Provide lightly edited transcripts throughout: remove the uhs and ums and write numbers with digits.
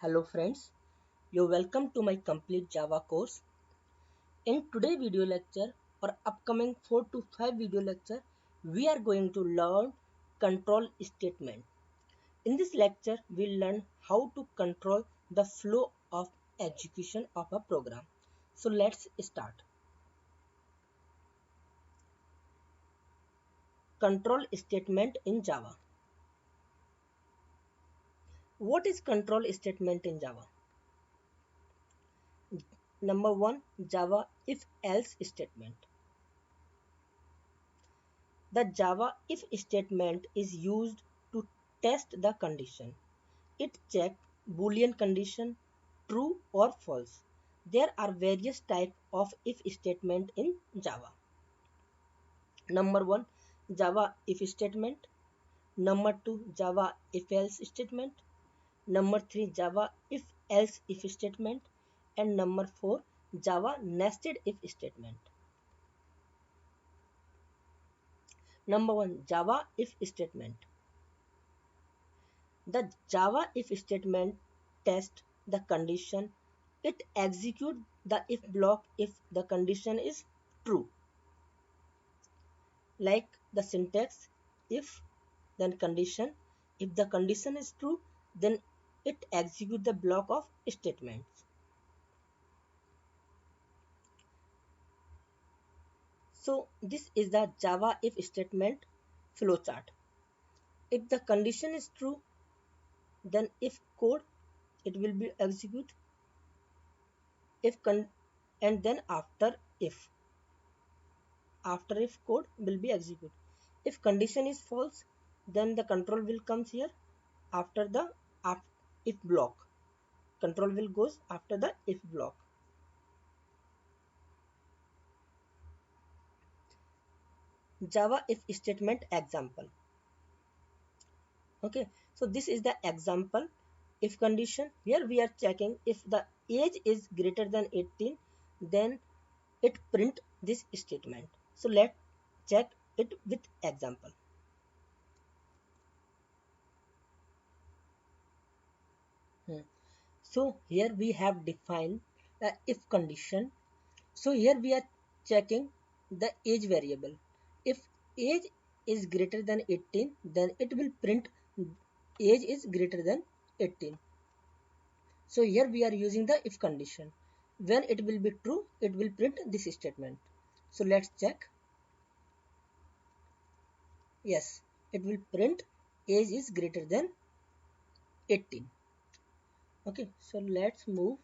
Hello friends, you're welcome to my complete Java course. In today's video lecture or upcoming 4 to 5 video lecture, we are going to learn control statement. In this lecture, we'll learn how to control the flow of execution of a program. So let's start. Control statement in Java. What is control statement in Java? Number 1, Java if else statement. The Java if statement is used to test the condition. It checks Boolean condition true or false. There are various types of if statement in Java. Number 1, Java if statement. Number 2, Java if else statement. Number 3, Java if else if statement. And number 4, Java nested if statement. Number 1, Java if statement. The Java if statement tests the condition. It executes the if block if the condition is true. Like the syntax if then condition. If the condition is true, then it executes the block of statements. So this is the Java if statement flowchart. If the condition is true, then if code it will be execute and then after if code will be executed. If condition is false, then the control will comes here after the if block. Control will goes after the if block. Java if statement example. Okay, so this is the example if condition. Here we are checking if the age is greater than 18, then it print this statement. So let's check it with example. So here we have defined the if condition. So here we are checking the age variable. If age is greater than 18, then it will print age is greater than 18. So here we are using the if condition. When it will be true, it will print this statement. So let's check. Yes, it will print age is greater than 18. Okay, so let's move.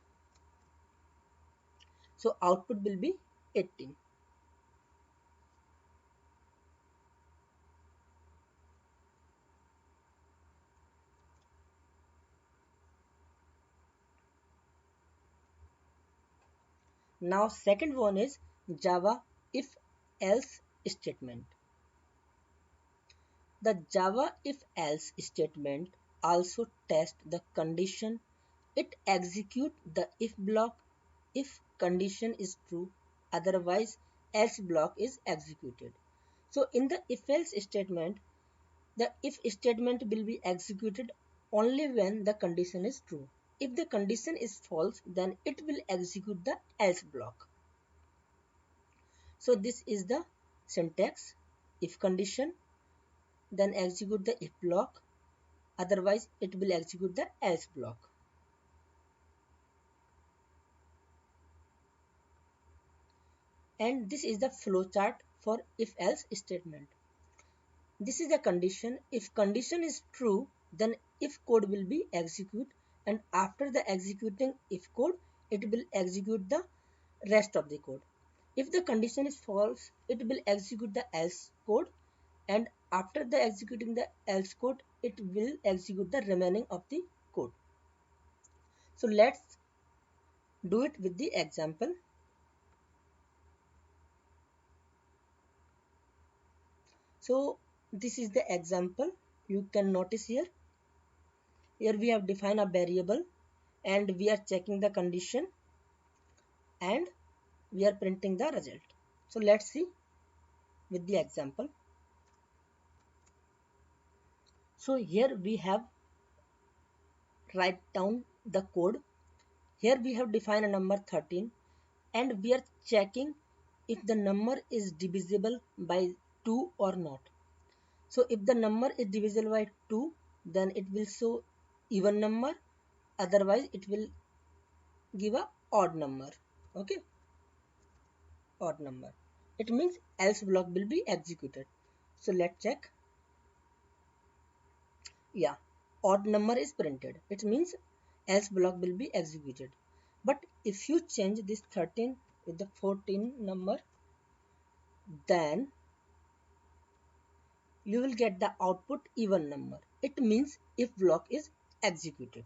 So output will be 18. Now second one is Java if else statement. The Java if else statement also tests the condition. It executes the if block if condition is true, otherwise else block is executed. So in the if else statement, the if statement will be executed only when the condition is true. If the condition is false, then it will execute the else block. So this is the syntax. If condition, then execute the if block, otherwise it will execute the else block. And this is the flowchart for if else statement. This is the condition. If condition is true, then if code will be execute, and after the executing if code, it will execute the rest of the code. If the condition is false, it will execute the else code, and after the executing the else code, it will execute the remaining of the code. So let's do it with the example. So this is the example. You can notice here. Here we have defined a variable and we are checking the condition and we are printing the result. So let's see with the example. So here we have write down the code. Here we have defined a number 13 and we are checking if the number is divisible by 2 or not. So if the number is divisible by 2, then it will show even number, otherwise it will give a odd number. Okay, odd number. It means else block will be executed. So let's check. Yeah, odd number is printed. It means else block will be executed. But if you change this 13 with the 14 number, then you will get the output even number. It means if block is executed.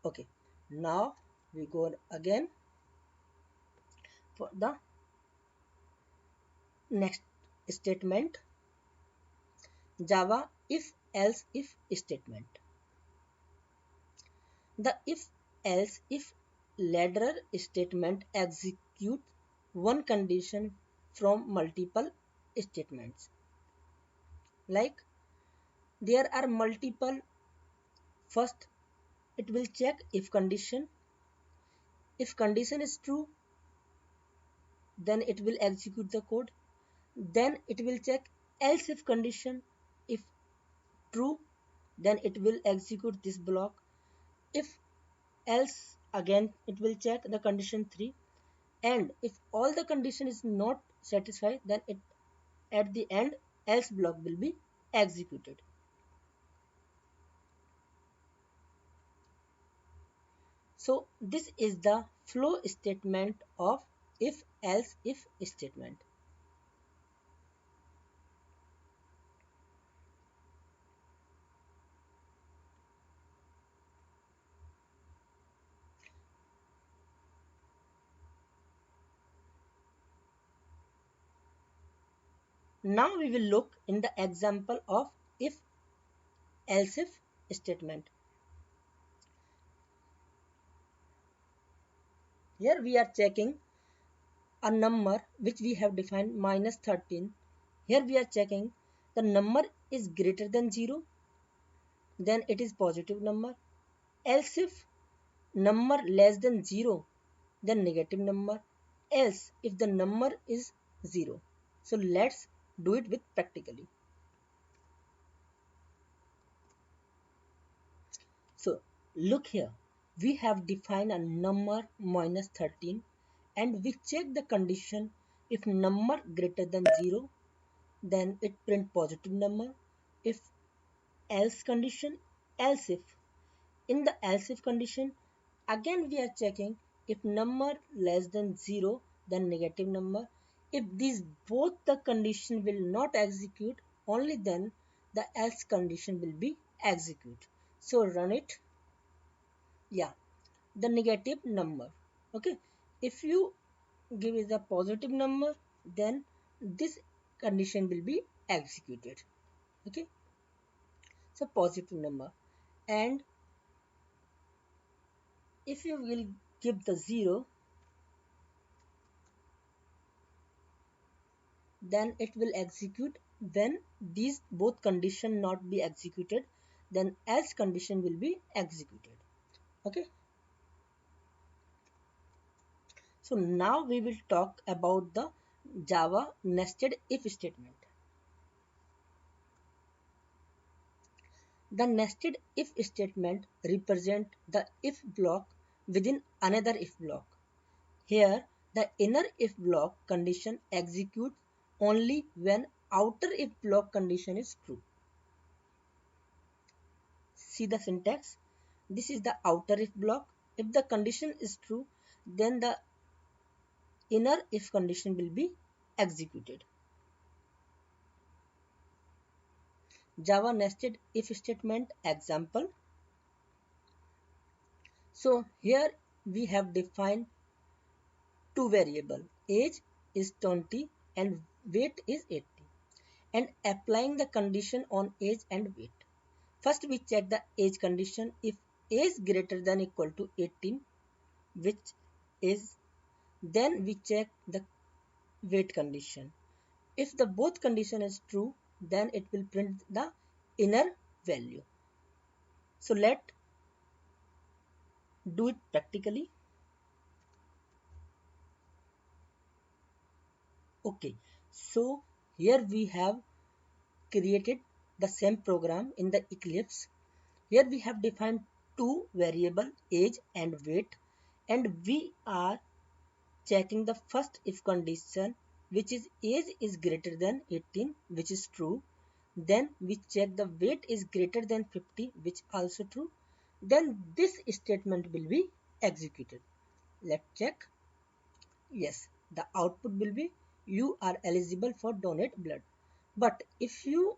Okay, now we go again for the next statement, Java if else if statement. The if else if ladder statement executes one condition from multiple statements. Like there are multiple. First it will check if condition. If condition is true, then it will execute the code. Then it will check else if condition. If true, then it will execute this block. If else, again it will check the condition 3, and if all the condition is not satisfied, then it at the end else block will be executed. So this is the flow statement of if else if statement. Now we will look in the example of if else if statement. Here we are checking a number which we have defined minus 13. Here we are checking the number is greater than 0, then it is positive number. Else if number less than 0, then negative number. Else if the number is 0. So let's do it with practically. So look here, we have defined a number minus 13 and we check the condition. If number greater than 0, then it print positive number. If else condition, else if. In the else if condition, again we are checking if number less than 0, then negative number. If these both the condition will not execute, only then the else condition will be execute. So run it. Yeah, the negative number. Okay, if you give it a positive number, then this condition will be executed. Okay, so positive number. And if you will give the 0, then it will execute. When these both condition not be executed, then else condition will be executed. Okay, so now we will talk about the Java nested if statement. The nested if statement represent the if block within another if block. Here the inner if block condition executes only when outer if block condition is true. See the syntax. This is the outer if block. If the condition is true, then the inner if condition will be executed. Java nested if statement example. So here we have defined two variable. Age is 20 and weight is 80, and applying the condition on age and weight. First we check the age condition. If age greater than equal to 18, which is, then we check the weight condition. If the both condition is true, then it will print the inner value. So let do it practically. Okay, so here we have created the same program in the Eclipse. Here we have defined two variable, age and weight, and we are checking the first if condition, which is age is greater than 18, which is true. Then we check the weight is greater than 50, which also true. Then this statement will be executed. Let's check. Yes, the output will be you are eligible for donate blood. But if you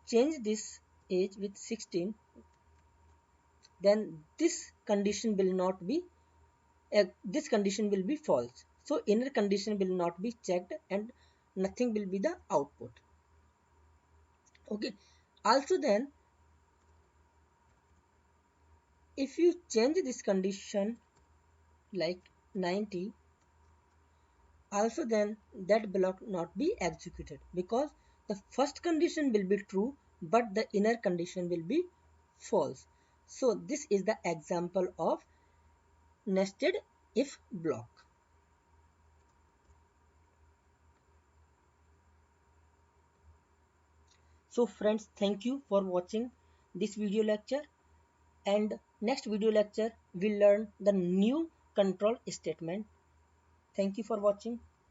change this age with 16, then this condition will be false. So inner condition will not be checked and nothing will be the output. Okay. Also then, if you change this condition like 90, also then that block not be executed because the first condition will be true but the inner condition will be false. So this is the example of nested if block. So friends, thank you for watching this video lecture, and next video lecture we'll learn the new control statement. Thank you for watching.